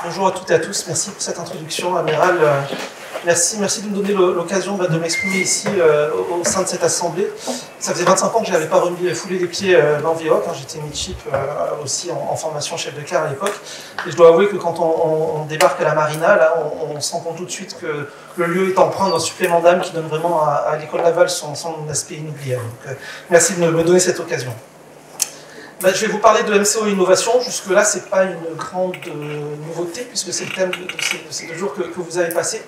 Bonjour à toutes et à tous, merci pour cette introduction, Amiral. Merci de me donner l'occasion de m'exprimer ici au sein de cette assemblée. Ça faisait 25 ans que je n'avais pas foulé les pieds dans VOC, j'étais midship aussi en formation chef de car à l'époque. Et je dois avouer que quand on débarque à la marina, là, on se rend compte tout de suite que le lieu est empreint d'un supplément d'âme qui donne vraiment à l'école navale son aspect inoubliable. Donc, merci de me donner cette occasion. Je vais vous parler de MCO Innovation. Jusque-là, ce n'est pas une grande nouveauté, puisque c'est le thème de ces 2 jours que vous avez passé.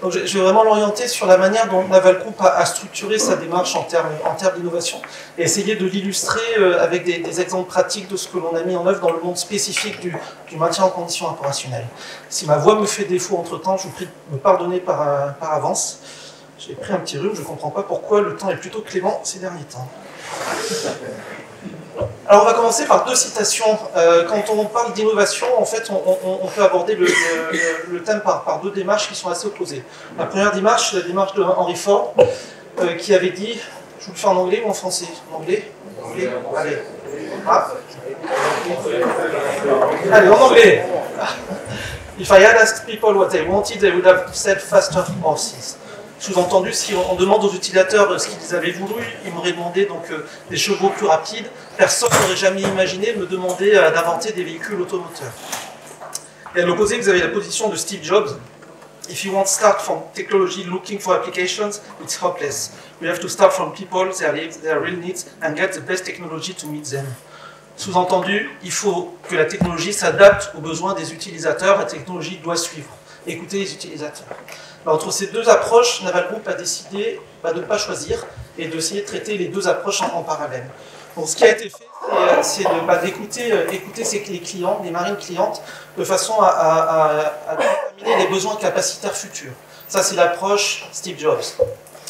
Donc, je vais vraiment l'orienter sur la manière dont Naval Group a structuré sa démarche en termes d'innovation, et essayer de l'illustrer avec des exemples pratiques de ce que l'on a mis en œuvre dans le monde spécifique du maintien en condition opérationnelle. Si ma voix me fait défaut entre-temps, je vous prie de me pardonner par avance. J'ai pris un petit rhume, je ne comprends pas pourquoi le temps est plutôt clément ces derniers temps. Alors on va commencer par 2 citations. Quand on parle d'innovation, en fait, on peut aborder le thème par 2 démarches qui sont assez opposées. La première démarche, c'est la démarche de Henry Ford, qui avait dit, je vous le fais en anglais ou en français? En anglais? Allez. Ah. Allez, en anglais. If I had asked people what they wanted, they would have said faster horses. Sous-entendu, si on demande aux utilisateurs ce qu'ils avaient voulu, ils m'auraient demandé donc des chevaux plus rapides. Personne n'aurait jamais imaginé me demander d'inventer des véhicules automoteurs. Et à l'opposé, vous avez la position de Steve Jobs. If you want to start from technology looking for applications, it's hopeless. We have to start from people, their real needs, and get the best technology to meet them. Sous-entendu, il faut que la technologie s'adapte aux besoins des utilisateurs, la technologie doit suivre. Écoutez les utilisateurs. Alors, entre ces 2 approches, Naval Group a décidé de ne pas choisir et d'essayer de traiter les 2 approches en parallèle. Donc, ce qui a été fait, c'est d'écouter les clients, les marines clientes, de façon à déterminer les besoins capacitaires futurs. Ça, c'est l'approche Steve Jobs.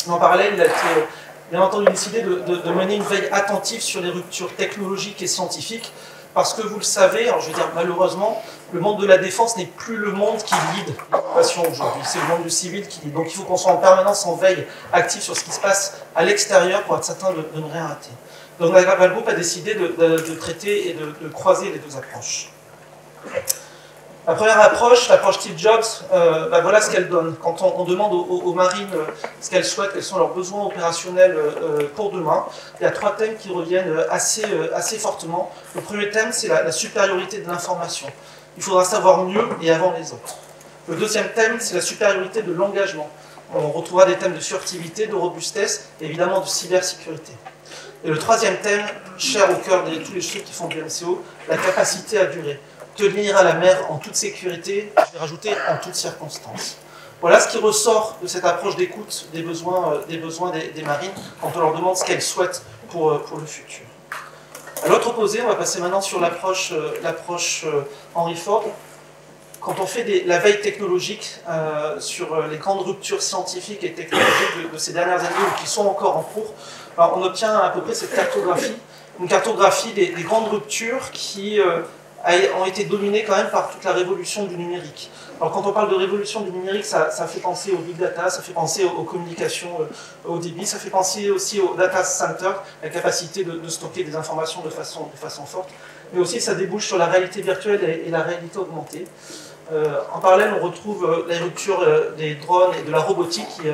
En parallèle, il a été bien entendu décidé de mener une veille attentive sur les ruptures technologiques et scientifiques, parce que vous le savez, alors je veux dire malheureusement, le monde de la défense n'est plus le monde qui lead l'innovation aujourd'hui, c'est le monde du civil qui lead. Donc il faut qu'on soit en permanence en veille active sur ce qui se passe à l'extérieur pour être certain de ne rien rater. Donc Naval Group a décidé de traiter et de croiser les 2 approches. La première approche, l'approche Steve Jobs, voilà ce qu'elle donne. Quand on demande aux marines ce qu'elles souhaitent, quels sont leurs besoins opérationnels pour demain, il y a 3 thèmes qui reviennent assez fortement. Le premier thème, c'est la supériorité de l'information. Il faudra savoir mieux et avant les autres. Le deuxième thème, c'est la supériorité de l'engagement. On retrouvera des thèmes de suractivité, de robustesse et évidemment de cybersécurité. Et le troisième thème, cher au cœur de tous les chefs qui font du MCO, la capacité à durer. Tenir à la mer en toute sécurité, je vais rajouter en toutes circonstances. Voilà ce qui ressort de cette approche d'écoute des besoins des marines quand on leur demande ce qu'elles souhaitent pour le futur. À l'autre opposé, on va passer maintenant sur l'approche Henry Ford. Quand on fait la veille technologique sur les grandes ruptures scientifiques et technologiques de ces dernières années ou qui sont encore en cours, alors on obtient à peu près cette cartographie, une cartographie des grandes ruptures qui ont été dominées quand même par toute la révolution du numérique. Alors quand on parle de révolution du numérique, ça fait penser au big data, ça fait penser aux communications haut débit, ça fait penser aussi au data center, la capacité de stocker des informations de façon forte, mais aussi ça débouche sur la réalité virtuelle et la réalité augmentée. En parallèle, on retrouve les ruptures des drones et de la robotique qui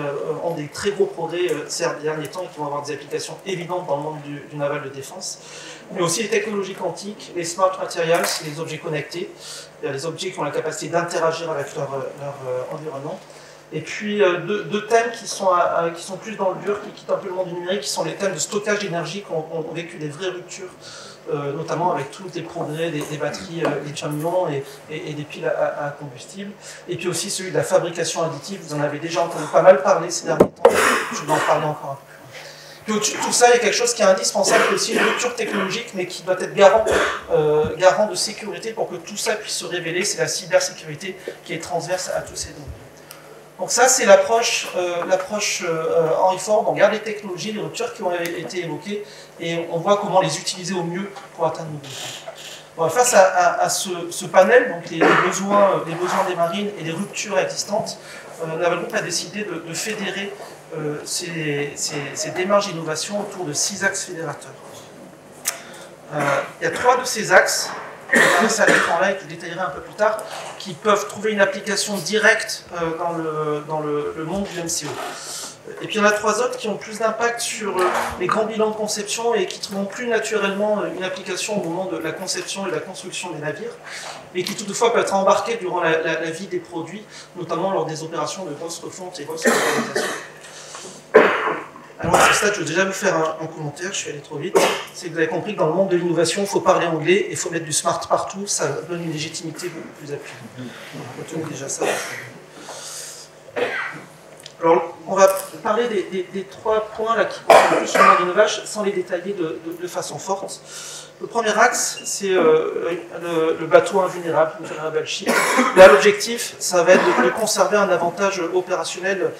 ont des très gros progrès ces derniers temps et qui vont avoir des applications évidentes dans le monde du naval de défense. Mais aussi les technologies quantiques, les smart materials, les objets connectés, les objets qui ont la capacité d'interagir avec leur environnement. Et puis 2 thèmes qui sont plus dans le dur, qui quittent un peu le monde du numérique, qui sont les thèmes de stockage d'énergie qui ont vécu des vraies ruptures, notamment avec tous les progrès des batteries lithium-ion et des piles à combustible. Et puis aussi celui de la fabrication additive, vous en avez déjà entendu pas mal parler ces derniers temps, je vais en parler encore un peu. Puis au-dessus de tout ça, il y a quelque chose qui est indispensable, aussi une rupture technologique, mais qui doit être garant de sécurité pour que tout ça puisse se révéler, c'est la cybersécurité qui est transverse à tous ces domaines. Donc ça, c'est l'approche Henry Ford. On regarde les technologies, les ruptures qui ont été évoquées, et on voit comment les utiliser au mieux pour atteindre nos besoins. Bon, face à ce panel, donc les besoins des marines et les ruptures existantes, Naval Group a décidé de fédérer ces démarches d'innovation autour de 6 axes fédérateurs. Il y a 3 de ces axes apparaissent à l'écran là et que je détaillerai un peu plus tard, qui peuvent trouver une application directe dans le monde du MCO. Et puis il y en a 3 autres qui ont plus d'impact sur les grands bilans de conception et qui trouveront plus naturellement une application au moment de la conception et de la construction des navires, et qui toutefois peuvent être embarqués durant la vie des produits, notamment lors des opérations de grosse refonte et grosse modernisation. Alors à ce stade, je vais déjà vous faire un commentaire, je suis allé trop vite. C'est que vous avez compris que dans le monde de l'innovation, il faut parler anglais et il faut mettre du smart partout, ça donne une légitimité beaucoup plus appuyée. Retenez déjà ça. Alors, on va parler des 3 points là, qui concernent plus le monde d'innovation sans les détailler de façon forte. Le premier axe, c'est le bateau invulnérable, une vulnerable ship. Là, l'objectif, ça va être de conserver un avantage opérationnel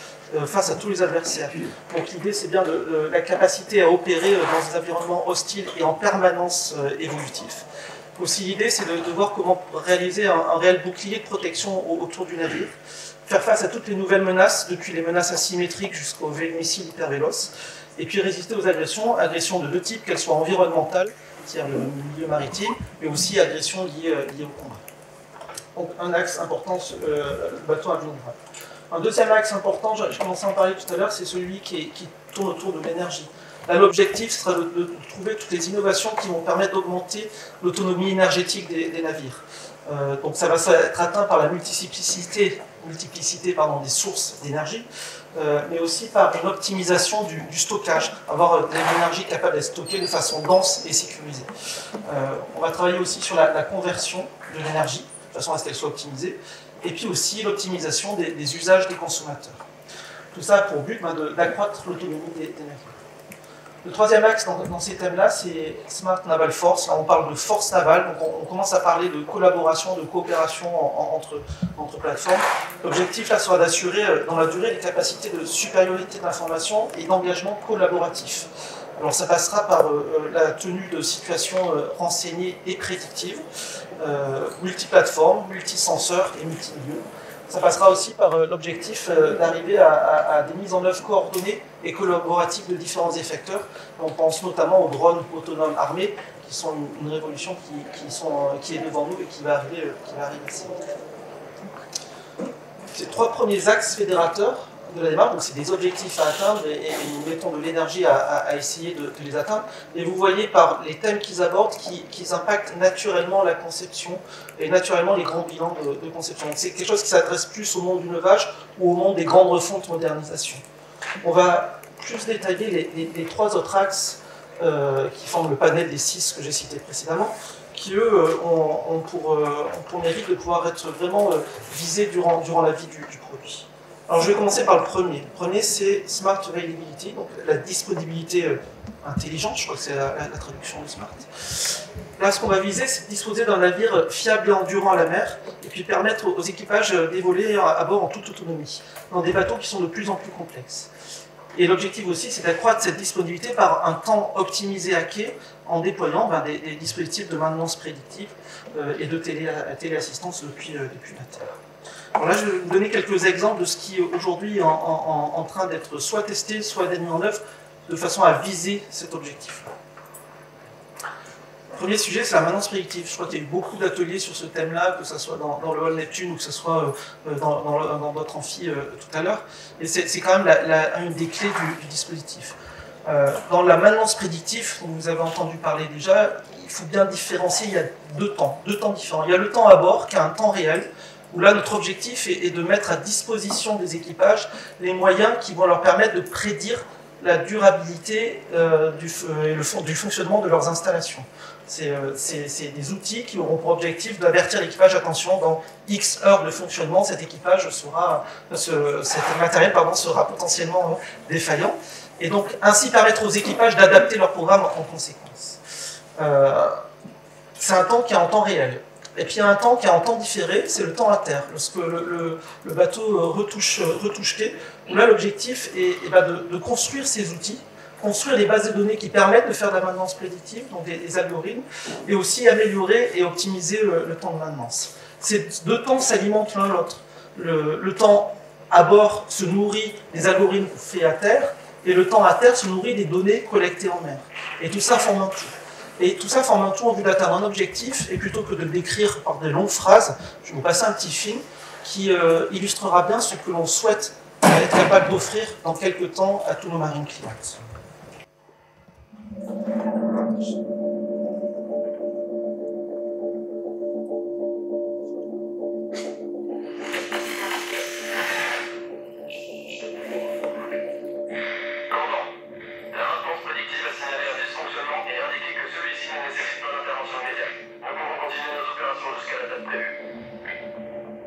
face à tous les adversaires. Donc l'idée, c'est bien la capacité à opérer dans des environnements hostiles et en permanence évolutifs. Aussi, l'idée, c'est de voir comment réaliser un réel bouclier de protection autour du navire, faire face à toutes les nouvelles menaces, depuis les menaces asymétriques jusqu'aux missiles hypervéloces, et puis résister aux agressions de 2 types, qu'elles soient environnementales, c'est-à-dire le milieu maritime, mais aussi agressions liées au combat. Donc un axe important, le bateau invulnérable. Un deuxième axe important, j'ai commencé à en parler tout à l'heure, c'est celui qui tourne autour de l'énergie. Là, l'objectif sera de trouver toutes les innovations qui vont permettre d'augmenter l'autonomie énergétique des navires. Donc ça va être atteint par la multiplicité des sources d'énergie, mais aussi par une optimisation du stockage, avoir de l'énergie capable d'être stockée de façon dense et sécurisée. On va travailler aussi sur la conversion de l'énergie, de façon à ce qu'elle soit optimisée, et puis aussi l'optimisation des usages des consommateurs. Tout ça a pour but d'accroître l'autonomie des navires. Le troisième axe dans ces thèmes-là, c'est Smart Naval Force. Là, on parle de force navale, donc on commence à parler de collaboration, de coopération entre plateformes. L'objectif là sera d'assurer dans la durée les capacités de supériorité d'information et d'engagement collaboratif. Alors ça passera par la tenue de situations renseignées et prédictives, multiplateformes, multisenseurs et multilieux. Ça passera aussi par l'objectif d'arriver à des mises en œuvre coordonnées et collaboratives de différents effecteurs. On pense notamment aux drones autonomes armés, qui sont une révolution qui est devant nous et qui va arriver assez vite. Ces 3 premiers axes fédérateurs de la démarche, donc c'est des objectifs à atteindre et nous mettons de l'énergie à essayer de les atteindre. Et vous voyez par les thèmes qu'ils abordent qu'ils impactent naturellement la conception et naturellement les grands bilans de conception. C'est quelque chose qui s'adresse plus au monde du neuvage ou au monde des grandes refontes modernisation. On va plus détailler les 3 autres axes qui forment le panel des 6 que j'ai cités précédemment, qui eux ont pour mérite de pouvoir être vraiment visés durant la vie du produit. Alors je vais commencer par le premier. Le premier, c'est Smart Availability, donc la disponibilité intelligente, je crois que c'est la traduction de Smart. Là, ce qu'on va viser, c'est de disposer d'un navire fiable et endurant à la mer, et puis permettre aux équipages d'évoluer à bord en toute autonomie, dans des bateaux qui sont de plus en plus complexes. Et l'objectif aussi, c'est d'accroître cette disponibilité par un temps optimisé à quai, en déployant des dispositifs de maintenance prédictive et de téléassistance depuis la Terre. Alors là, je vais vous donner quelques exemples de ce qui est aujourd'hui en train d'être soit testé, soit d'être mis en œuvre, de façon à viser cet objectif-là. Le premier sujet, c'est la maintenance prédictive. Je crois qu'il y a eu beaucoup d'ateliers sur ce thème-là, que ce soit dans le hall Neptune ou que ce soit dans votre amphi tout à l'heure. Et c'est quand même une des clés du dispositif. Dans la maintenance prédictive, dont vous avez entendu parler déjà, il faut bien différencier, il y a deux temps différents. Il y a le temps à bord, qui est un temps réel, où là, notre objectif est de mettre à disposition des équipages les moyens qui vont leur permettre de prédire la durabilité du fonctionnement de leurs installations. C'est des outils qui auront pour objectif d'avertir l'équipage, attention, dans X heures de fonctionnement, cet matériel sera potentiellement défaillant. Et donc, ainsi permettre aux équipages d'adapter leur programme en conséquence. C'est un temps qui est en temps réel. Et puis il y a un temps qui est en temps différé, c'est le temps à terre, lorsque le bateau retouche quai, où là l'objectif est de construire ces outils, construire des bases de données qui permettent de faire de la maintenance prédictive, donc des algorithmes, et aussi améliorer et optimiser le temps de maintenance. Ces deux temps s'alimentent l'un l'autre. Le temps à bord se nourrit des algorithmes faits à terre, et le temps à terre se nourrit des données collectées en mer. Et tout ça forme un tout. Et tout ça forme un tout en vue d'atteindre un objectif, et plutôt que de le décrire par des longues phrases, je vais vous passer un petit film qui illustrera bien ce que l'on souhaite être capable d'offrir dans quelques temps à tous nos marines clientes.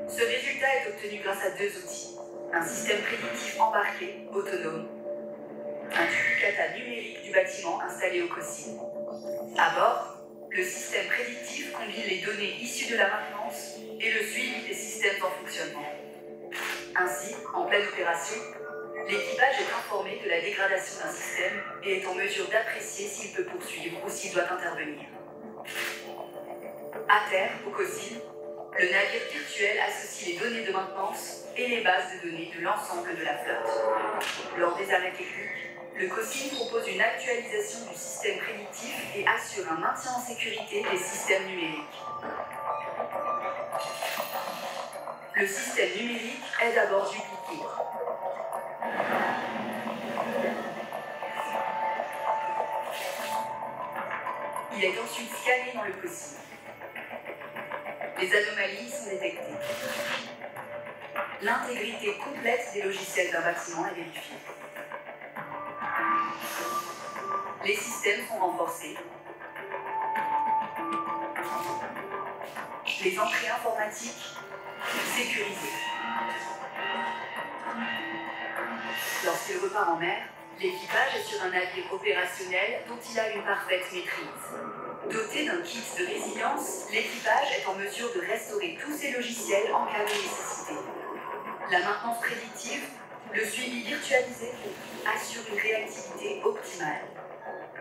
Ce résultat est obtenu grâce à deux outils. Un système prédictif embarqué, autonome, un duplicata numérique du bâtiment installé au COSIL. À bord, le système prédictif combine les données issues de la maintenance et le suivi des systèmes en fonctionnement. Ainsi, en pleine opération, l'équipage est informé de la dégradation d'un système et est en mesure d'apprécier s'il peut poursuivre ou s'il doit intervenir. À terre, au COSIL, le navire virtuel associe les données de maintenance et les bases de données de l'ensemble de la flotte. Lors des arrêts techniques, le COSIL propose une actualisation du système prédictif et assure un maintien en sécurité des systèmes numériques. Le système numérique est d'abord dupliqué. Il est ensuite scanné dans le COSIL. Les anomalies sont détectées. L'intégrité complète des logiciels d'un bâtiment est vérifiée. Les systèmes sont renforcés. Les entrées informatiques sécurisées. Lorsqu'il repart en mer, l'équipage est sur un navire opérationnel dont il a une parfaite maîtrise. Doté d'un kit de résilience, l'équipage est en mesure de restaurer tous ses logiciels en cas de nécessité. La maintenance prédictive, le suivi virtualisé, assure une réactivité optimale,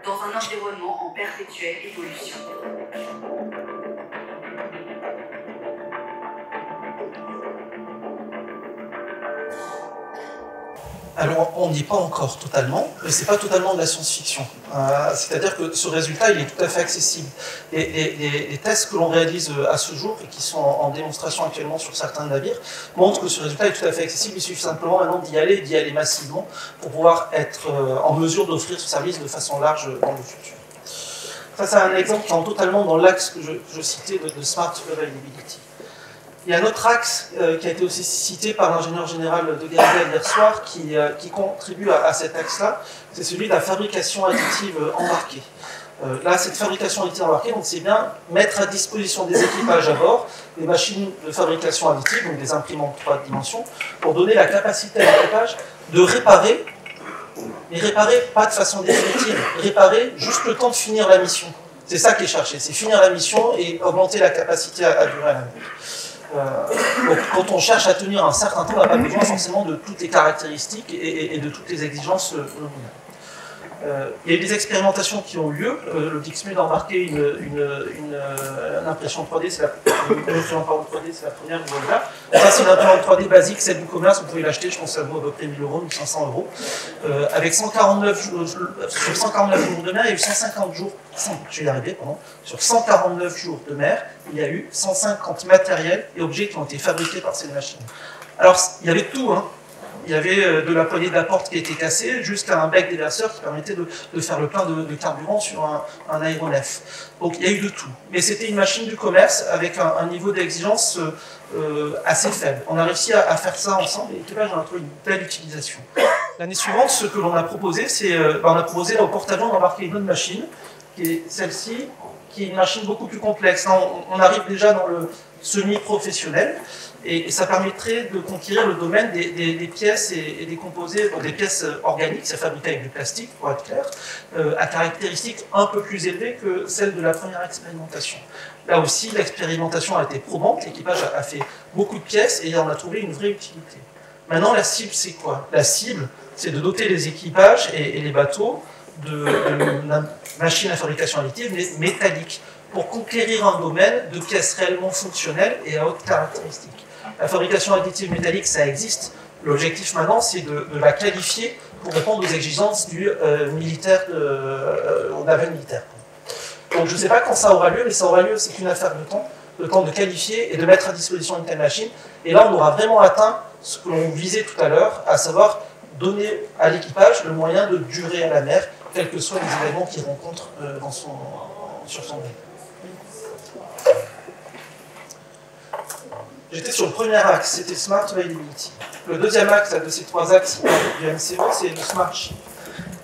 dans un environnement en perpétuelle évolution. Alors, on n'y est pas encore totalement, mais c'est pas totalement de la science-fiction. C'est-à-dire que ce résultat, il est tout à fait accessible. Les tests que l'on réalise à ce jour, et qui sont en démonstration actuellement sur certains navires, montrent que ce résultat est tout à fait accessible. Il suffit simplement maintenant d'y aller massivement, pour pouvoir être en mesure d'offrir ce service de façon large dans le futur. Ça, c'est un exemple qui est totalement dans l'axe que je citais de Smart Availability. Il y a un autre axe qui a été aussi cité par l'ingénieur général de Garibald hier soir, qui contribue à cet axe-là, c'est celui de la fabrication additive embarquée. Là, cette fabrication additive embarquée, donc c'est bien mettre à disposition des équipages à bord des machines de fabrication additive, donc des imprimantes 3 dimensions, pour donner la capacité à l'équipage de réparer, mais réparer pas de façon définitive, réparer juste le temps de finir la mission. C'est ça qui est cherché, c'est finir la mission et augmenter la capacité à durer à la mer. Donc, quand on cherche à tenir un certain temps, on n'a pas besoin forcément de toutes les caractéristiques et de toutes les exigences nominales. Il y a eu des expérimentations qui ont eu lieu. Le Dixmude a embarqué une impression 3D, c'est la première, vous voyez là. Ça, c'est une imprimante 3D basique, celle du commerce, vous pouvez l'acheter, je pense que ça vaut à peu près 1000 €, 1500 €. Avec 149 jours de mer, il y a eu 150 jours, je vais y arriver, pardon, sur 149 jours de mer, il y a eu 150 matériels et objets qui ont été fabriqués par ces machines. Alors, il y avait tout, hein. Il y avait de la poignée de la porte qui était cassée jusqu'à un bec déverseur qui permettait de faire le plein de carburant sur un aéronef. Donc il y a eu de tout. Mais c'était une machine du commerce avec un niveau d'exigence assez faible. On a réussi à faire ça ensemble et l'équipage en a trouvé une belle utilisation. L'année suivante, ce que l'on a proposé, c'est on a proposé au porte-avions d'embarquer une autre machine, qui est celle-ci, qui est une machine beaucoup plus complexe. Là, on arrive déjà dans le semi-professionnel. Et ça permettrait de conquérir le domaine des pièces et des composés, donc des pièces organiques, c'est fabriqué avec du plastique, pour être clair, à caractéristiques un peu plus élevées que celles de la première expérimentation. Là aussi, l'expérimentation a été probante, l'équipage a fait beaucoup de pièces et on a trouvé une vraie utilité. Maintenant, la cible, c'est quoi? La cible, c'est de doter les équipages et les bateaux de machines à fabrication additive métalliques pour conquérir un domaine de pièces réellement fonctionnelles et à haute caractéristique. La fabrication additive métallique, ça existe. L'objectif maintenant, c'est de la qualifier pour répondre aux exigences du militaire, au naval militaire. Donc je ne sais pas quand ça aura lieu, mais ça aura lieu, c'est qu'une affaire de temps. Le temps de qualifier et de mettre à disposition une telle machine. Et là, on aura vraiment atteint ce que l'on visait tout à l'heure, à savoir donner à l'équipage le moyen de durer à la mer, quels que soient les événements qu'il rencontre sur son île. J'étais sur le premier axe, c'était Smart Availability. Le deuxième axe de ces trois axes du MCO, c'est le Smart Ship.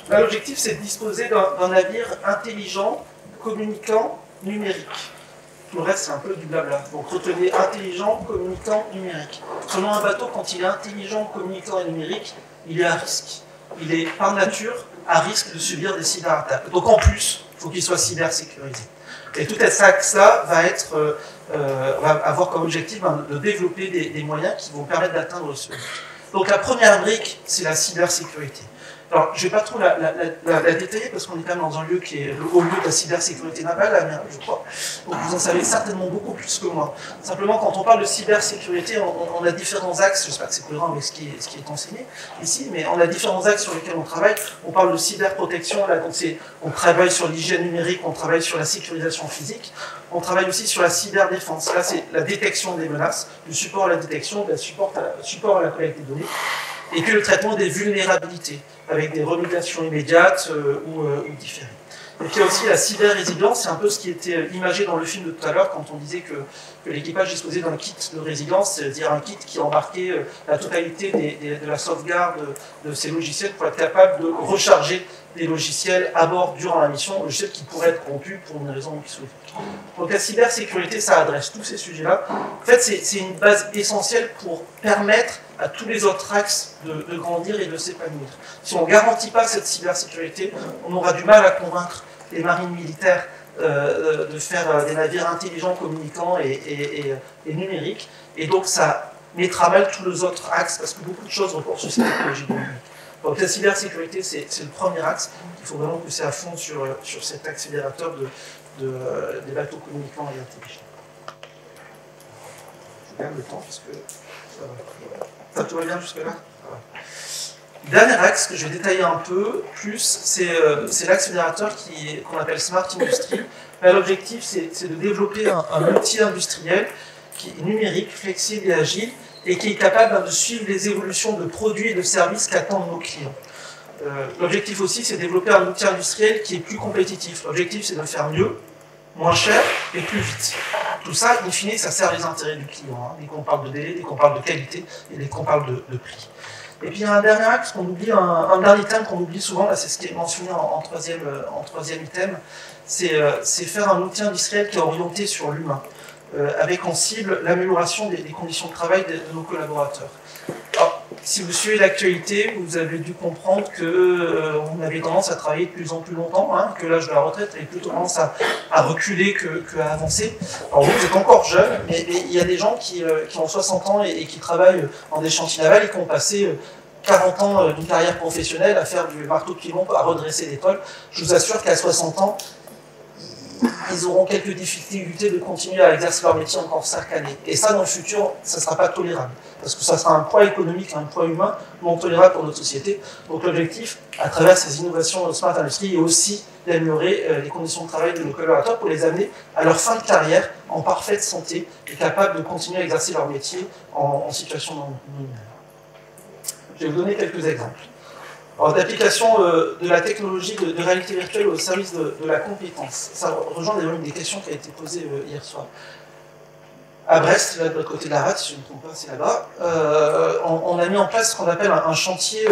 Là, l'objectif, c'est de disposer d'un navire intelligent, communicant, numérique. Tout le reste, c'est un peu du blabla. Donc retenez intelligent, communicant, numérique. Selon un bateau, quand il est intelligent, communicant et numérique, il est à risque. Il est par nature à risque de subir des cyberattaques. Donc en plus, il faut qu'il soit cybersécurisé. Et tout cet axe-là va avoir comme objectif de développer des moyens qui vont permettre d'atteindre ce but. Donc la première brique, c'est la cybersécurité. Alors, je ne vais pas trop la détailler parce qu'on est quand même dans un lieu qui est le haut lieu de la cybersécurité navale, la mer, je crois. Donc vous en savez certainement beaucoup plus que moi. Simplement, quand on parle de cybersécurité, on a différents axes, j'espère que c'est cohérent avec ce qui est enseigné ici, mais on a différents axes sur lesquels on travaille. On parle de cyberprotection, là, donc on travaille sur l'hygiène numérique, on travaille sur la sécurisation physique, on travaille aussi sur la cyberdéfense. Là, c'est la détection des menaces, du support à la détection, du support à la collecte des données, et puis le traitement des vulnérabilités, avec des remédiations immédiates ou différées. Et puis il y a aussi la cyber-résilience, c'est un peu ce qui était imagé dans le film de tout à l'heure, quand on disait que l'équipage disposait d'un kit de résilience, c'est-à-dire un kit qui embarquait la totalité de la sauvegarde de ces logiciels pour être capable de recharger les logiciels à bord durant la mission, logiciels qui pourraient être corrompus pour une raison qui soit. Donc la cybersécurité, ça adresse tous ces sujets-là. En fait, c'est une base essentielle pour permettre à tous les autres axes de grandir et de s'épanouir. Si on ne garantit pas cette cybersécurité, on aura du mal à convaincre les marines militaires de faire des navires intelligents, communicants et numériques. Et donc ça mettra mal tous les autres axes, parce que beaucoup de choses reposent sur cette technologie numérique. Donc la cybersécurité, c'est le premier axe. Il faut vraiment pousser à fond sur cet accélérateur des bateaux communicants et intelligents. Je garde le temps parce que ça va. Ça tout va bien jusque-là? Dernier axe que je vais détailler un peu plus, c'est l'accélérateur qu'on appelle Smart Industry. L'objectif, c'est de développer un outil industriel qui est numérique, flexible et agile, et qui est capable de suivre les évolutions de produits et de services qu'attendent nos clients. L'objectif aussi, c'est de développer un outil industriel qui est plus compétitif. L'objectif, c'est de faire mieux, moins cher et plus vite. Tout ça, in fine, ça sert les intérêts du client. Dès qu'on parle de délai, dès qu'on parle de qualité et dès qu'on parle de prix. Et puis il y a un dernier axe qu'on oublie, un dernier thème qu'on oublie souvent, là c'est ce qui est mentionné en troisième item, c'est faire un outil industriel qui est orienté sur l'humain, avec en cible l'amélioration des conditions de travail de nos collaborateurs. Alors, si vous suivez l'actualité, vous avez dû comprendre qu'on avait tendance à travailler de plus en plus longtemps, que l'âge de la retraite avait plutôt tendance à reculer qu'à avancer. Alors vous êtes encore jeune, mais il y a des gens qui ont 60 ans et qui travaillent dans des chantiers navals et qui ont passé 40 ans d'une carrière professionnelle à faire du marteau-pilon, à redresser des tôles. Je vous assure qu'à 60 ans, ils auront quelques difficultés de continuer à exercer leur métier encore chaque année. Et ça, dans le futur, ça ne sera pas tolérable. Parce que ça sera un poids économique, un poids humain non tolérable pour notre société. Donc l'objectif, à travers ces innovations Smart Industry, est aussi d'améliorer les conditions de travail de nos collaborateurs pour les amener à leur fin de carrière en parfaite santé et capables de continuer à exercer leur métier en situation normale. Je vais vous donner quelques exemples. D'application de la technologie de réalité virtuelle au service de la compétence. Ça rejoint d'ailleurs une des questions qui a été posée hier soir. À Brest, là de l'autre côté de la rade, si je ne me trompe pas, c'est là-bas, on a mis en place ce qu'on appelle un chantier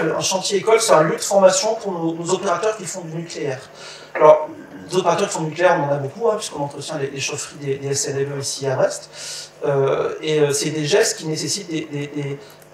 école, c'est un lieu de formation pour nos opérateurs qui font du nucléaire. Alors, les opérateurs qui font du nucléaire, on en a beaucoup, puisqu'on entretient les chaufferies des SNLE ici à Brest, et c'est des gestes qui nécessitent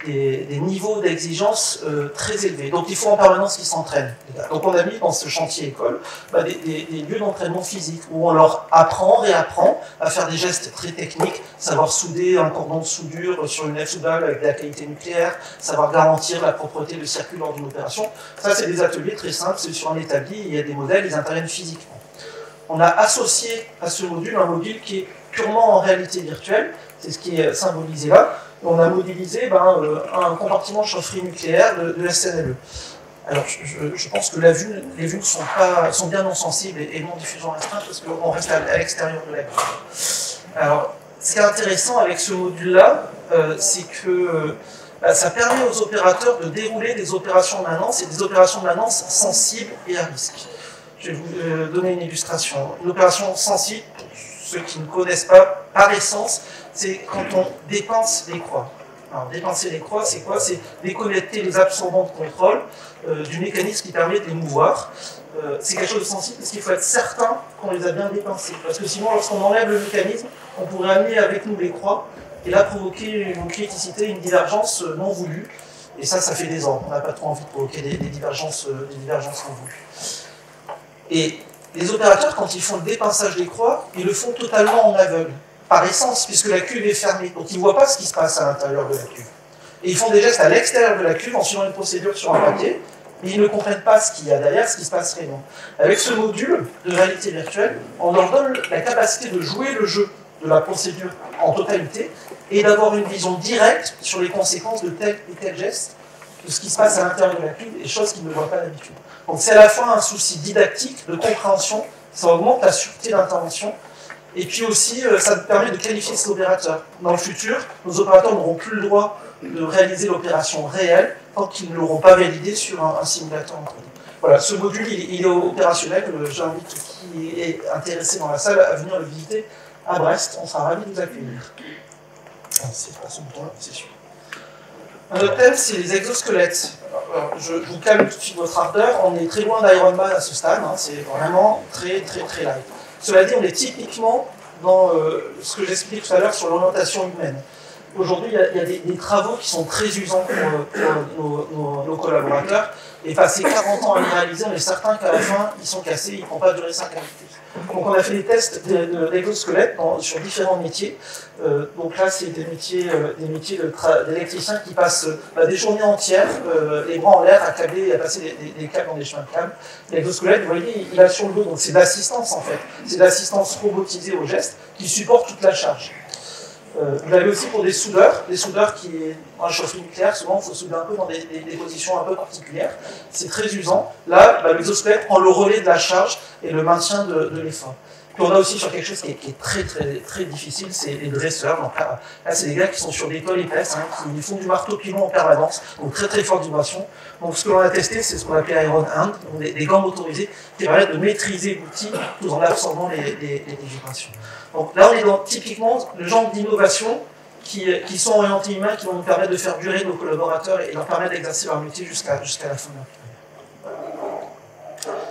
des niveaux d'exigence très élevés. Donc il faut en permanence qu'ils s'entraînent. Donc on a mis dans ce chantier école des lieux d'entraînement physique où on leur apprend, réapprend à faire des gestes très techniques, savoir souder un cordon de soudure sur une nef soudable avec de la qualité nucléaire, savoir garantir la propreté du circuit lors d'une opération. Ça c'est des ateliers très simples, c'est sur un établi, il y a des modèles, ils interviennent physiquement. On a associé à ce module un module qui est purement en réalité virtuelle, c'est ce qui est symbolisé là. On a modélisé un compartiment chaufferie nucléaire de SNLE. Alors, je pense que les vues sont bien non sensibles et non diffusion restreinte parce qu'on reste à l'extérieur de la cuve. Alors, ce qui est intéressant avec ce module-là, c'est que ça permet aux opérateurs de dérouler des opérations de maintenance et des opérations de maintenance sensibles et à risque. Je vais vous donner une illustration. Une opération sensible, pour ceux qui ne connaissent pas, par essence, c'est quand on dépense les croix. Alors, dépenser les croix, c'est quoi? C'est déconnecter les absorbants de contrôle du mécanisme qui permet de les mouvoir. C'est quelque chose de sensible parce qu'il faut être certain qu'on les a bien dépensés. Parce que sinon, lorsqu'on enlève le mécanisme, on pourrait amener avec nous les croix et là provoquer une criticité, une divergence non voulue. Et ça fait des ans. On n'a pas trop envie de provoquer des divergences non voulues. Et les opérateurs, quand ils font le dépinçage des croix, ils le font totalement en aveugle, par essence, puisque la cuve est fermée. Donc ils ne voient pas ce qui se passe à l'intérieur de la cuve. Et ils font des gestes à l'extérieur de la cuve en suivant une procédure sur un papier, mais ils ne comprennent pas ce qu'il y a derrière, ce qui se passe réellement. Avec ce module de réalité virtuelle, on leur donne la capacité de jouer le jeu de la procédure en totalité et d'avoir une vision directe sur les conséquences de tel et tel geste, de ce qui se passe à l'intérieur de la cuve, et choses qu'ils ne voient pas d'habitude. Donc c'est à la fois un souci didactique, de compréhension, ça augmente la sûreté d'intervention, et puis aussi ça permet de qualifier cet opérateur. Dans le futur, nos opérateurs n'auront plus le droit de réaliser l'opération réelle tant qu'ils ne l'auront pas validée sur un simulateur en 3D. Voilà, ce module il est opérationnel, j'invite qui est intéressé dans la salle à venir le visiter à Brest, on sera ravis de vous accueillir. C'est pas ce bouton-là, c'est sûr. Un autre thème, c'est les exosquelettes. Alors, je vous calme tout de suite votre ardeur, on est très loin d'Iron Man à ce stade, hein, c'est vraiment très light. Cela dit, on est typiquement dans ce que j'expliquais tout à l'heure sur l'orientation humaine. Aujourd'hui, il y a des travaux qui sont très usants pour nos collaborateurs, et passer 40 ans à les réaliser, on est certain qu'à la fin, ils sont cassés, ils ne vont pas durer 5 années. Donc on a fait des tests d'exosquelettes sur différents métiers. Donc là, c'est des métiers d'électriciens qui passent des journées entières, les bras en l'air, à câbler et à passer des câbles dans des chemins de câbles. L'exosquelette, vous voyez, il a sur le dos, donc c'est de l'assistance en fait. C'est de l'assistance robotisée au geste qui supporte toute la charge. Vous l'avez aussi pour des soudeurs qui, dans la chaufferie nucléaire, souvent il faut souder un peu dans des positions un peu particulières. C'est très usant. Là, l'exosquelette prend le relais de la charge et le maintien de l'effort. Puis on a aussi sur quelque chose qui est très difficile, c'est les dresseurs. Donc là c'est des gars qui sont sur des tôles épaisses, hein, qui font du marteau-pilon en permanence, donc très forte vibration. Donc ce que l'on a testé, c'est ce qu'on appelle Iron Hand, donc des gants motorisés qui permettent de maîtriser l'outil tout en absorbant les vibrations. Donc là, on est dans typiquement le genre d'innovation qui sont orientés humains, qui vont nous permettre de faire durer nos collaborateurs et leur permettre d'exercer leur métier jusqu'à la fin de leur carrière.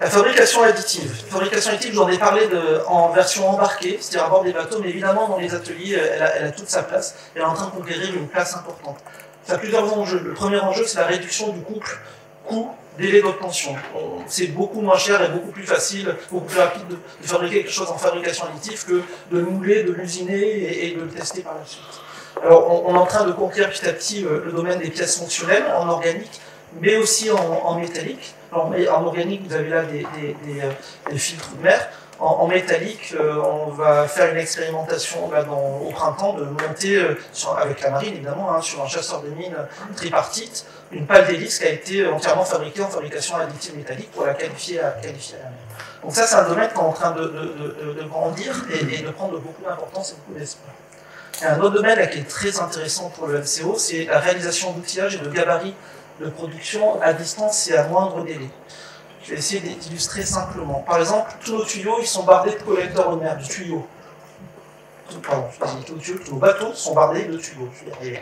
La fabrication additive. La fabrication additive, j'en ai parlé en version embarquée, c'est-à-dire à bord des bateaux, mais évidemment dans les ateliers, elle a toute sa place. Elle est en train de conquérir une place importante. Ça a plusieurs enjeux. Le premier enjeu, c'est la réduction du couple coût-délai d'obtention. C'est beaucoup moins cher et beaucoup plus facile, beaucoup plus rapide de fabriquer quelque chose en fabrication additive que de mouler, de l'usiner et de le tester par la suite. Alors, on est en train de conquérir petit à petit le domaine des pièces fonctionnelles en organique, mais aussi en métallique. Alors, en organique, vous avez là des filtres de mer. En métallique, on va faire une expérimentation là, au printemps de monter, avec la marine évidemment, hein, sur un chasseur de mines tripartite, une pale d'hélice qui a été entièrement fabriquée en fabrication additive métallique pour la qualifier à la mer. Donc ça, c'est un domaine qui est en train de grandir et de prendre beaucoup d'importance et beaucoup d'espoir. Il y a un autre domaine là, qui est très intéressant pour le MCO, c'est la réalisation d'outillage et de gabarits de production à distance et à moindre délai. Je vais essayer d'illustrer simplement. Par exemple, tous nos tuyaux, ils sont bardés de collecteurs de mer, de tuyaux. Pardon, tous nos bateaux sont bardés de tuyaux. Il y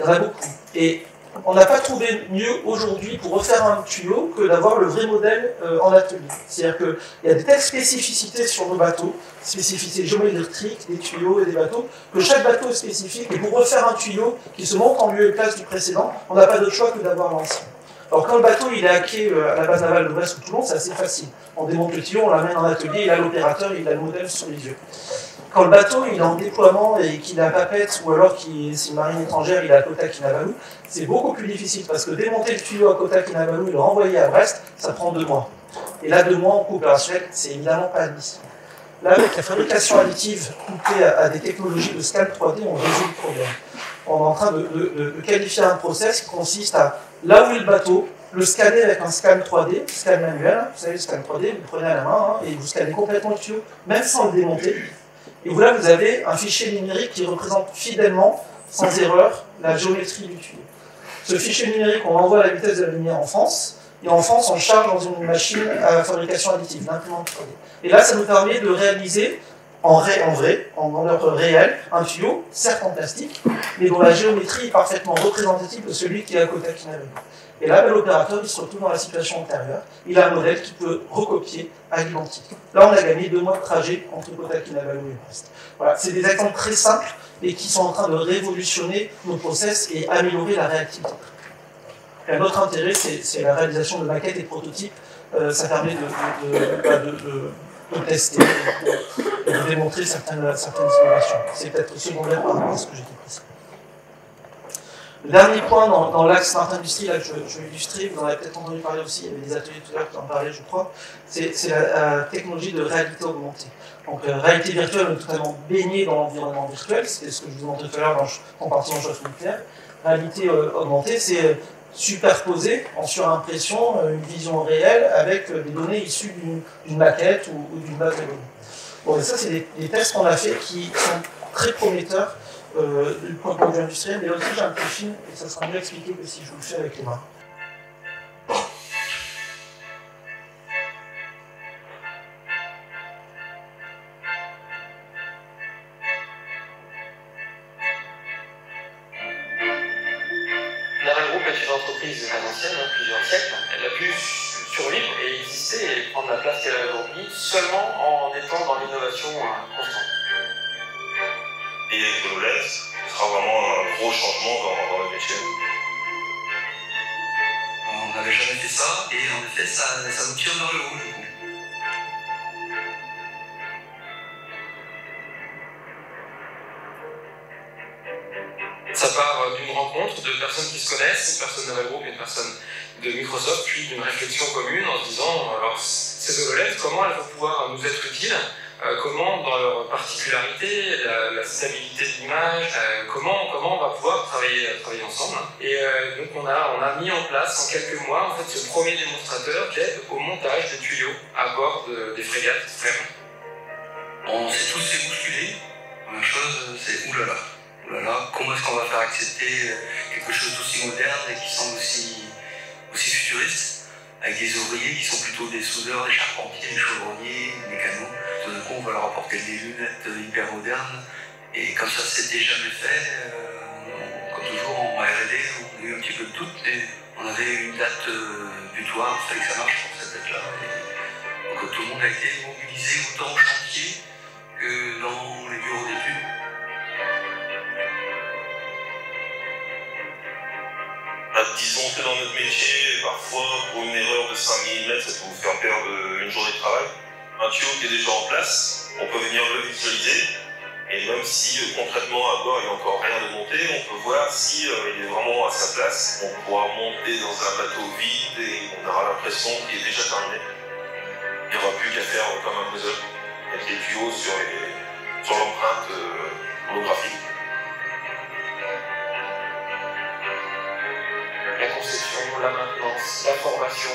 en a beaucoup. Et on n'a pas trouvé mieux aujourd'hui pour refaire un tuyau que d'avoir le vrai modèle en atelier. C'est-à-dire qu'il y a des telles spécificités sur nos bateaux, spécificités géométriques des tuyaux et des bateaux, que chaque bateau est spécifique. Et pour refaire un tuyau qui se monte en lieu et place du précédent, on n'a pas d'autre choix que d'avoir l'ancien. Alors quand le bateau il est hacké à la base navale de Brest ou Toulon, c'est assez facile. On démonte le tuyau, on l'amène en atelier, il a l'opérateur, il a le modèle sur les yeux. Quand le bateau il est en déploiement et qu'il a Papette, ou alors c'est une marine étrangère, il est à Kota Kinabalu, c'est beaucoup plus difficile parce que démonter le tuyau à Kota Kinabalu et le renvoyer à Brest, ça prend 2 mois. Et là, 2 mois en couple opérationnel, c'est évidemment pas admissible. Là, avec la fabrication additive couplée à des technologies de scan 3D, on résout le problème. On est en train de qualifier un process qui consiste à là où est le bateau, le scanner avec un scan 3D, scan manuel, vous savez, le scan 3D, vous le prenez à la main et vous scannez complètement le tuyau, même sans le démonter. Et là, vous avez un fichier numérique qui représente fidèlement, sans erreur, la géométrie du tuyau. Ce fichier numérique, on l'envoie à la vitesse de la lumière en France, et en France, on le charge dans une machine à fabrication additive, l'imprimante 3D. Et là, ça nous permet de réaliser en valeur réelle, un tuyau, certes en plastique, mais dont la géométrie est parfaitement représentative de celui qui est à côté qui n'avait pas. Et là, l'opérateur, il se retrouve dans la situation antérieure. Il a un modèle qui peut recopier à l'identique. Là, on a gagné 2 mois de trajet entre Kotak Kinabalu et Brest. Voilà, c'est des exemples très simples et qui sont en train de révolutionner nos process et améliorer la réactivité. Et un autre intérêt, c'est la réalisation de maquettes et de prototypes. Ça permet de tester et de démontrer certaines innovations. C'est peut-être secondaire par rapport à ce que j'ai dit précédemment. Le dernier point dans l'axe Smart Industry, là, que je vais illustrer, vous en avez peut-être entendu parler aussi, il y avait des ateliers tout à l'heure qui en parlaient, je crois, c'est la technologie de réalité augmentée. Donc, réalité virtuelle, on est totalement baigné dans l'environnement virtuel, c'est ce que je vous montrais tout à l'heure dans le compartiment chauffe nucléaire. Réalité augmentée, c'est superposer en surimpression une vision réelle avec des données issues d'une maquette ou d'une base de données. Bon, et ça, c'est des tests qu'on a fait qui sont très prometteurs du point de vue industriel, mais aussi j'ai un petit film et ça sera mieux expliqué que si je vous le fais avec les mains. Naval Group est une entreprise très ancienne, plusieurs siècles. Elle a pu survivre et exister et prendre la place qu'elle a aujourd'hui seulement en étant dans l'innovation constante. Et avec l'OLED, ce sera vraiment un gros changement dans le métier. On n'avait jamais fait ça, et en effet, ça nous tire vers le haut, du coup. Ça part d'une rencontre de personnes qui se connaissent, une personne de Naval Group et une personne de Microsoft, puis d'une réflexion commune en se disant, alors ces HoloLED, comment elles vont pouvoir nous être utiles, comment dans leur particularité, la stabilité de l'image, comment on va pouvoir travailler ensemble. Et donc on a mis en place en quelques mois en fait, ce premier démonstrateur qui aide au montage de tuyaux à bord des frégates FREMM. On s'est tous fait bousculer. La première chose, c'est oulala. Oulala, comment est-ce qu'on va faire accepter quelque chose d'aussi moderne et qui semble aussi futuriste, avec des ouvriers qui sont plutôt des soudeurs, des charpentiers, des chaudronniers, des mécanos. Tout d'un coup, on va leur apporter des lunettes hyper modernes. Et comme ça, c'était jamais fait, comme toujours en R&D, on a eu un petit peu de doute. Et on avait une date butoir, il fallait que ça marche pour cette date-là. Donc tout le monde a été mobilisé autant au chantier que dans les bureaux d'études. Disons que dans notre métier, parfois, pour une erreur de 5 mm, ça peut vous faire perdre une journée de travail. Un tuyau qui est déjà en place, on peut venir le visualiser, et même si concrètement à bord il n'y a encore rien de monté, on peut voir si il est vraiment à sa place. On pourra monter dans un bateau vide et on aura l'impression qu'il est déjà terminé. Il n'y aura plus qu'à faire comme un puzzle, avec les tuyaux sur l'empreinte holographique. La conception, la maintenance, la formation,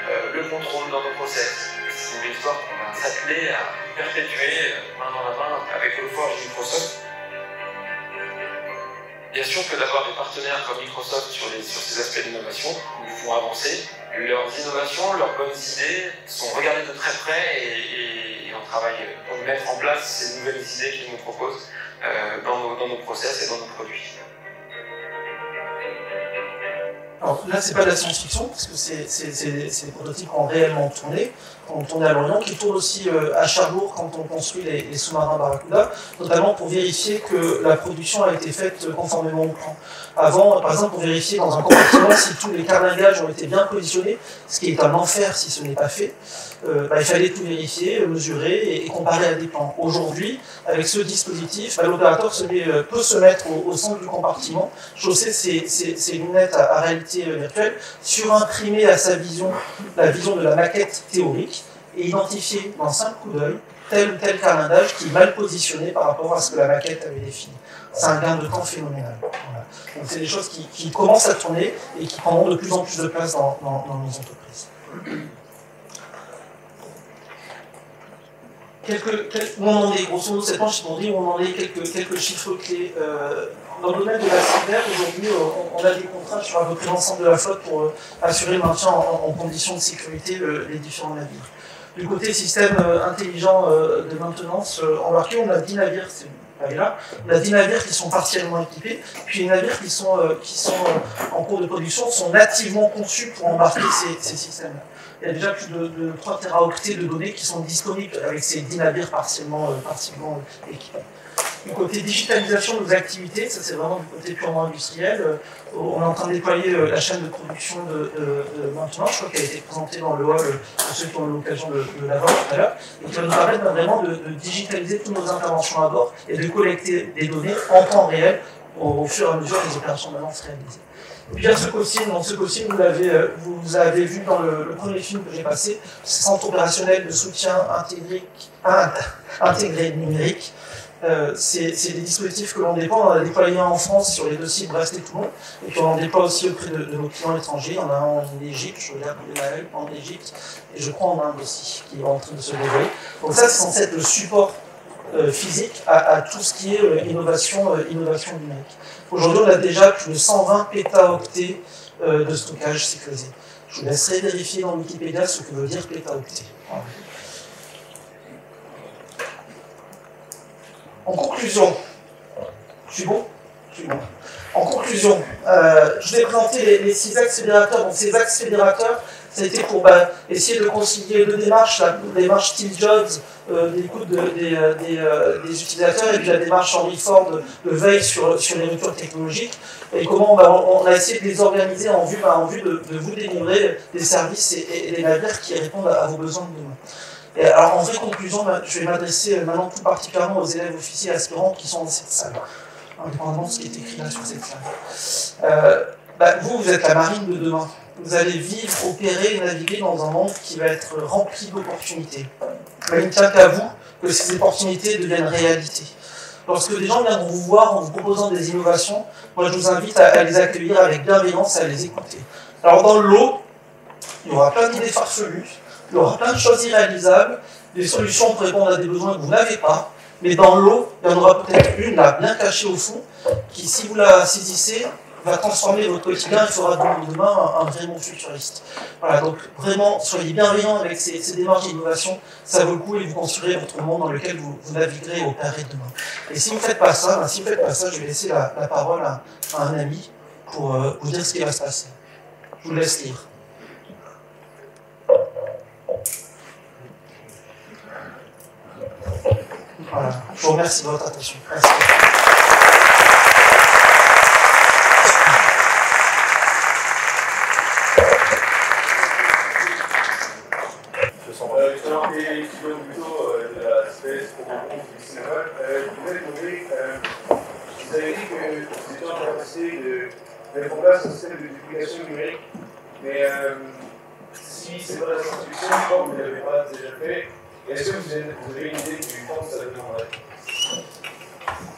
le contrôle dans nos process. C'est une histoire qu'on va s'atteler à perpétuer main dans la main avec le Forge et Microsoft. Bien sûr que d'avoir des partenaires comme Microsoft sur ces aspects d'innovation nous font avancer. Leurs innovations, leurs bonnes idées sont regardées de très près et on travaille pour mettre en place ces nouvelles idées qu'ils nous proposent dans nos process et dans nos produits. Alors là, c'est pas de la science-fiction, parce que c'est des prototypes qui ont réellement tourné, à Lorient, qui tournent aussi à Cherbourg quand on construit les sous-marins Barracuda, notamment pour vérifier que la production a été faite conformément au plan. Avant, par exemple, pour vérifier dans un compartiment si tous les carlingages ont été bien positionnés, ce qui est un enfer si ce n'est pas fait, il fallait tout vérifier, mesurer et comparer à des plans. Aujourd'hui, avec ce dispositif, l'opérateur peut se mettre au centre du compartiment, chausser ses lunettes à réalité virtuelle, surimprimer à sa vision la vision de la maquette théorique et identifier d'un simple coup d'œil tel ou tel carlinage qui est mal positionné par rapport à ce que la maquette avait défini. C'est un gain de temps phénoménal. Voilà. Donc c'est des choses qui commencent à tourner et qui prendront de plus en plus de place dans nos entreprises. Où on en est, grosso modo, cette planche, on dit où on en est, quelques chiffres clés. Dans le domaine de la cyber, aujourd'hui, on a des contrats sur à peu près l'ensemble de la flotte pour assurer le maintien en conditions de sécurité les différents navires. Du côté système intelligent de maintenance embarqué, on a 10 navires, on a 10 navires qui sont partiellement équipés, puis les navires qui sont en cours de production sont nativement conçus pour embarquer ces systèmes-là. Il y a déjà plus de 3 téraoctets de données qui sont disponibles avec ces 10 navires partiellement équipés. Du côté digitalisation de nos activités, ça c'est vraiment du côté purement industriel. On est en train de déployer la chaîne de production de maintenance, je crois qu'elle a été présentée dans le hall pour ceux qui ont eu l'occasion de la voir tout à l'heure, et qui va nous permettre vraiment de digitaliser toutes nos interventions à bord et de collecter des données en temps réel au fur et à mesure des opérations de maintenance réalisées. Et puis il y a ce COSIM, donc ce COSIM vous avez vu dans le premier film que j'ai passé, c'est Centre opérationnel de soutien intégré numérique. C'est des dispositifs que l'on déploie, on en a déployé en France sur les 2 sites Brest et Toulon, et puis on en déploie aussi auprès de nos clients étrangers. Il y en a un en Égypte, je regarde en Égypte, et je crois en Inde aussi, qui est en train de se développer. Donc ça, c'est censé être le support physique à tout ce qui est innovation numérique. Aujourd'hui, on a déjà plus de 120 pétaoctets de stockage sécurisé. Je vous laisserai vérifier dans Wikipédia ce que veut dire pétaoctet. Voilà. En conclusion, je suis bon. En conclusion, je vais présenter les 6 axes fédérateurs. Donc ces axes fédérateurs, ça a été pour essayer de concilier 2 démarches, la démarche Steve Jobs d'écoute des utilisateurs et puis la démarche Henry Ford de veille sur les ruptures technologiques, et comment on a essayé de les organiser en vue de vous délivrer des services et des navires qui répondent à vos besoins de demain. Et alors en vraie conclusion, je vais m'adresser maintenant tout particulièrement aux élèves officiers aspirants qui sont dans cette salle, indépendamment de ce qui est écrit là sur cette salle. Vous êtes la marine de demain. Vous allez vivre, opérer et naviguer dans un monde qui va être rempli d'opportunités. Il ne tient qu'à vous que ces opportunités deviennent réalité. Lorsque des gens viendront vous voir en vous proposant des innovations, moi je vous invite à les accueillir avec bienveillance et à les écouter. Alors dans le lot, il y aura plein d'idées farfelues, il y aura plein de choses irréalisables, des solutions pour répondre à des besoins que vous n'avez pas, mais dans le lot, il y en aura peut-être une là, bien cachée au fond, qui si vous la saisissez, va transformer votre quotidien et fera de demain un vrai monde futuriste. Voilà, donc vraiment, soyez bienveillants avec ces démarches d'innovation, ça vaut le coup et vous construirez votre monde dans lequel vous naviguerez et opérerez demain. Et si vous ne faites pas ça, je vais laisser la parole à un ami pour vous dire ce qui va se passer. Je vous laisse lire. Voilà, je vous remercie de votre attention. Merci. Justement, des étudiants plutôt de la SPS pour le compte du cinéma, je voulais demander, vous avez dit que vous étiez en capacité de mettre en place un système de duplication numérique, mais si c'est pas la science-fiction, pourquoi vous ne l'avez pas déjà fait? Est-ce que vous avez une idée du temps que ça demanderait?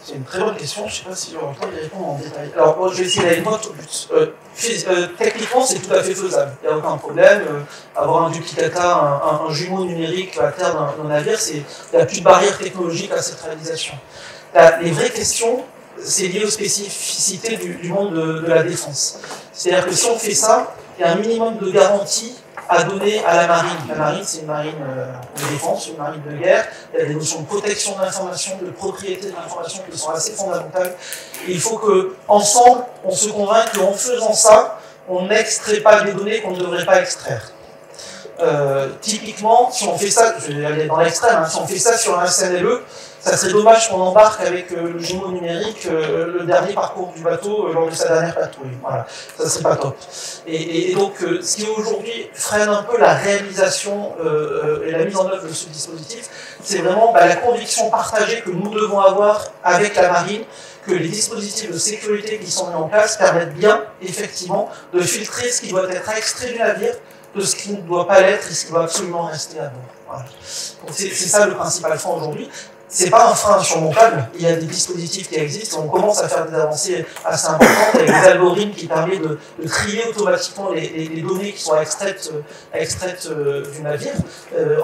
C'est une très bonne question, je ne sais pas si j'aurai le temps d'y répondre en détail. Alors, moi, je vais essayer d'aller droit au but. Techniquement, c'est tout à fait faisable, il n'y a aucun problème. Avoir un duplicata, un jumeau numérique à terre d'un navire, il n'y a plus de barrière technologique à cette réalisation. Les vraies questions, c'est lié aux spécificités du monde de la défense. C'est-à-dire que si on fait ça, il y a un minimum de garantie à donner à la marine. La marine, c'est une marine de défense, une marine de guerre. Il y a des notions de protection de l'information, de propriété de l'information qui sont assez fondamentales. Et il faut qu'ensemble, on se convainque qu'en faisant ça, on n'extrait pas des données qu'on ne devrait pas extraire. Typiquement, si on fait ça, je vais aller dans l'extrême, si on fait ça sur un SNLE, ça serait dommage qu'on embarque avec le jumeau numérique le dernier parcours du bateau lors de sa dernière patrouille. Voilà, ça serait pas top. Et donc, ce qui aujourd'hui freine un peu la réalisation et la mise en œuvre de ce dispositif, c'est vraiment la conviction partagée que nous devons avoir avec la marine, que les dispositifs de sécurité qui sont mis en place permettent bien, effectivement, de filtrer ce qui doit être extrait du navire de ce qui ne doit pas l'être et ce qui doit absolument rester à bord. Voilà. Donc c'est ça le principal frein aujourd'hui. C'est pas un frein insurmontable, il y a des dispositifs qui existent, on commence à faire des avancées assez importantes avec des algorithmes qui permettent de trier automatiquement les données qui sont extraites du navire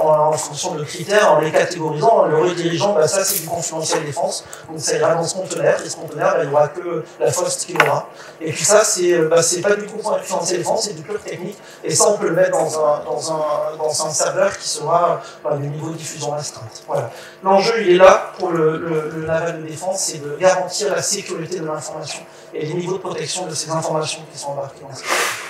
en fonction de critères, en les catégorisant, en le redirigeant, bah, ça c'est du confidentiel défense, donc ça ira dans ce conteneur, et ce conteneur, bah, il n'y aura que la FOST qui l'aura. Et puis ça, c'est pas du confidentiel défense, c'est du pur technique, et ça on peut le mettre dans un serveur qui sera du niveau de diffusion restreinte. Voilà. L'enjeu, il est là pour le naval de défense, c'est de garantir la sécurité de l'information et les niveaux de protection de ces informations qui sont embarquées dans ce système.